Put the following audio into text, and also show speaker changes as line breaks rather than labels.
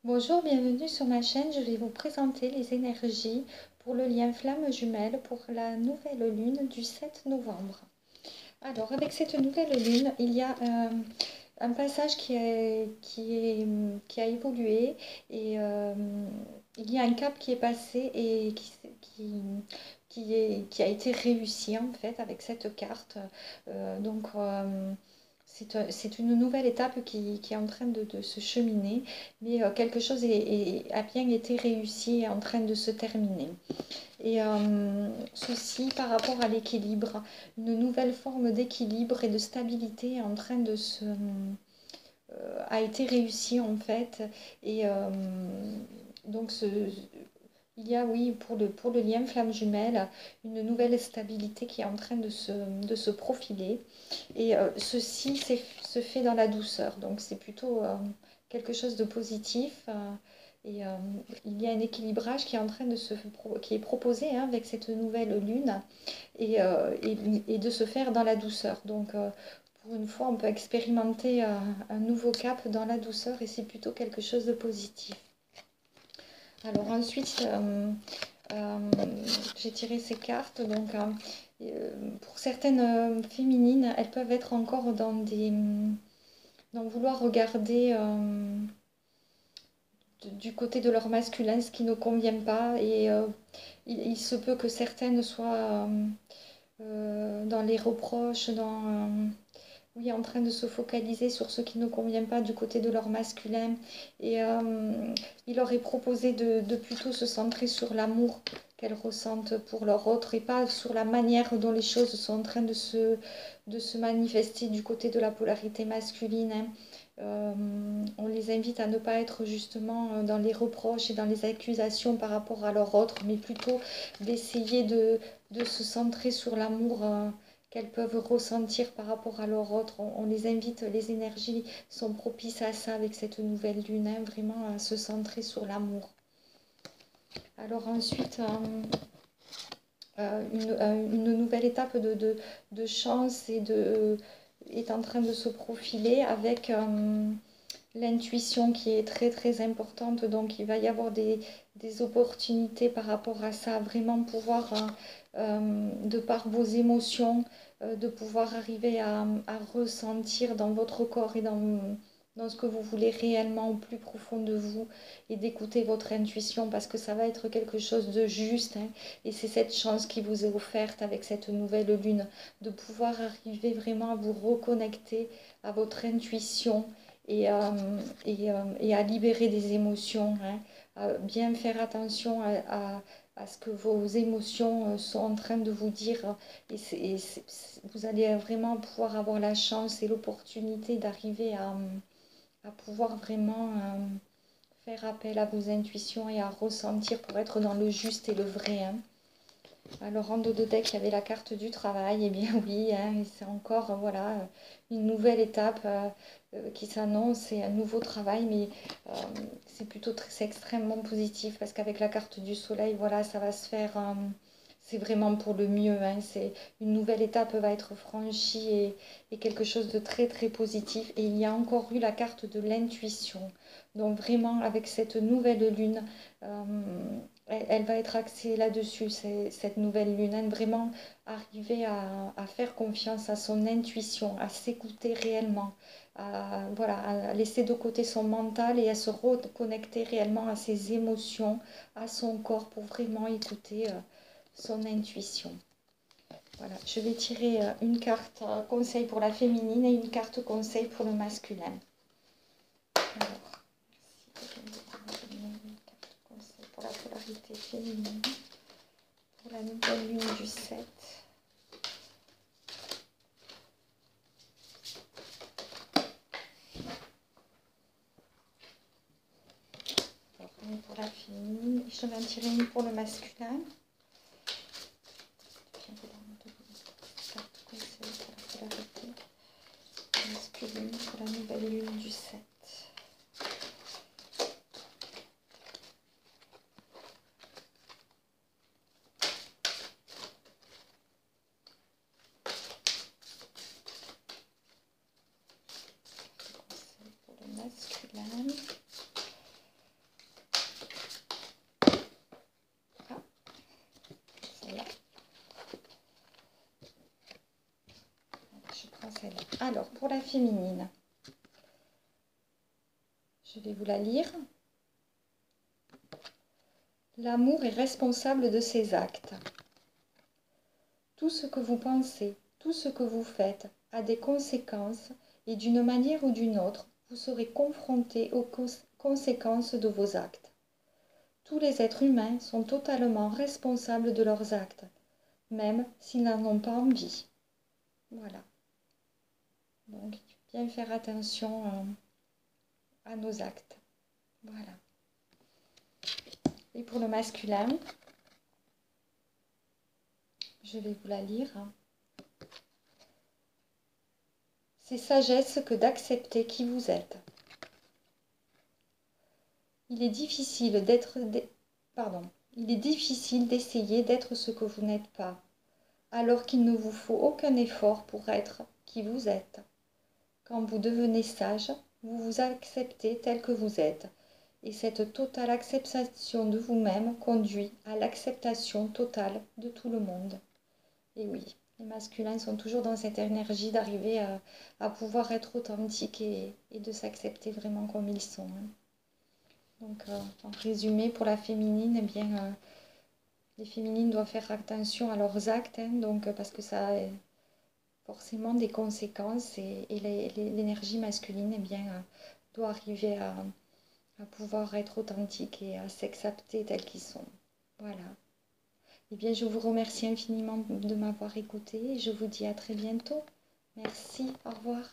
Bonjour, bienvenue sur ma chaîne. Je vais vous présenter les énergies pour le lien flamme jumelle pour la nouvelle lune du 7 novembre. Alors, avec cette nouvelle lune, il y a un passage qui a évolué et il y a un cap qui est passé et qui a été réussi en fait avec cette carte. C'est une nouvelle étape qui est en train de se cheminer, mais quelque chose a bien été réussi et est en train de se terminer. Et ceci par rapport à l'équilibre, une nouvelle forme d'équilibre et de stabilité est en train a été réussie en fait. Et donc il y a, oui, pour le lien flamme jumelle, une nouvelle stabilité qui est en train de se profiler. Et ceci se fait dans la douceur. Donc c'est plutôt quelque chose de positif. Et il y a un équilibrage qui est en train qui est proposé hein, avec cette nouvelle lune et de se faire dans la douceur. Donc pour une fois, on peut expérimenter un nouveau cap dans la douceur et c'est plutôt quelque chose de positif. Alors ensuite, euh, j'ai tiré ces cartes. Donc, pour certaines féminines, elles peuvent être encore dans vouloir regarder du côté de leur masculin ce qui ne convient pas. Et il se peut que certaines soient dans les reproches, oui, en train de se focaliser sur ce qui ne convient pas du côté de leur masculin. Et il leur est proposé de plutôt se centrer sur l'amour qu'elles ressentent pour leur autre et pas sur la manière dont les choses sont en train de se manifester du côté de la polarité masculine. Hein. On les invite à ne pas être justement dans les reproches et dans les accusations par rapport à leur autre, mais plutôt d'essayer de se centrer sur l'amour qu'elles peuvent ressentir par rapport à leur autre. On les invite, les énergies sont propices à ça avec cette nouvelle lune, hein, vraiment à se centrer sur l'amour. Alors ensuite, une nouvelle étape de chance est en train de se profiler avec l'intuition qui est très très importante. Donc il va y avoir des opportunités par rapport à ça, vraiment pouvoir, de par vos émotions, de pouvoir arriver à ressentir dans votre corps et dans ce que vous voulez réellement au plus profond de vous et d'écouter votre intuition parce que ça va être quelque chose de juste. Hein, et c'est cette chance qui vous est offerte avec cette nouvelle lune, de pouvoir arriver vraiment à vous reconnecter à votre intuition et à libérer des émotions, hein, à bien faire attention à ce que vos émotions sont en train de vous dire. Et vous allez vraiment pouvoir avoir la chance et l'opportunité d'arriver à pouvoir vraiment faire appel à vos intuitions et à ressentir pour être dans le juste et le vrai. Hein. Alors en dos de deck, il y avait la carte du travail. Eh bien oui, hein, c'est encore voilà, une nouvelle étape qui s'annonce et un nouveau travail. Mais c'est extrêmement positif parce qu'avec la carte du soleil, voilà, ça va se faire. C'est vraiment pour le mieux. Hein, une nouvelle étape va être franchie et quelque chose de très très positif. Et il y a encore eu la carte de l'intuition. Donc vraiment avec cette nouvelle lune. Elle va être axée là-dessus, cette nouvelle lune. Hein, vraiment arriver à faire confiance à son intuition, à s'écouter réellement, voilà, à laisser de côté son mental et à se reconnecter réellement à ses émotions, à son corps pour vraiment écouter son intuition. Voilà, je vais tirer une carte conseil pour la féminine et une carte conseil pour le masculin. Alors, pour la polarité féminine, pour la nouvelle lune du 7. Alors, une pour la féminine, je vais en tirer une pour le masculin. Carte conseil pour la polarité masculine, pour la nouvelle lune du 7. Masculin. Alors, pour la féminine, je vais vous la lire. L'amour est responsable de ses actes. Tout ce que vous pensez, tout ce que vous faites a des conséquences et d'une manière ou d'une autre, vous serez confronté aux conséquences de vos actes. Tous les êtres humains sont totalement responsables de leurs actes, même s'ils n'en ont pas envie. Voilà. Donc, bien faire attention à nos actes. Voilà. Et pour le masculin, je vais vous la lire. C'est sagesse que d'accepter qui vous êtes. Il est difficile d'essayer d'être ce que vous n'êtes pas, alors qu'il ne vous faut aucun effort pour être qui vous êtes. Quand vous devenez sage, vous vous acceptez tel que vous êtes, et cette totale acceptation de vous-même conduit à l'acceptation totale de tout le monde. Et oui, les masculins sont toujours dans cette énergie d'arriver à pouvoir être authentiques et de s'accepter vraiment comme ils sont. Donc, en résumé, pour la féminine, eh bien, les féminines doivent faire attention à leurs actes, donc, parce que ça a forcément des conséquences et l'énergie masculine eh bien, doit arriver à pouvoir être authentique et à s'accepter tels qu'ils sont. Voilà. Eh bien, je vous remercie infiniment de m'avoir écouté et je vous dis à très bientôt. Merci, au revoir.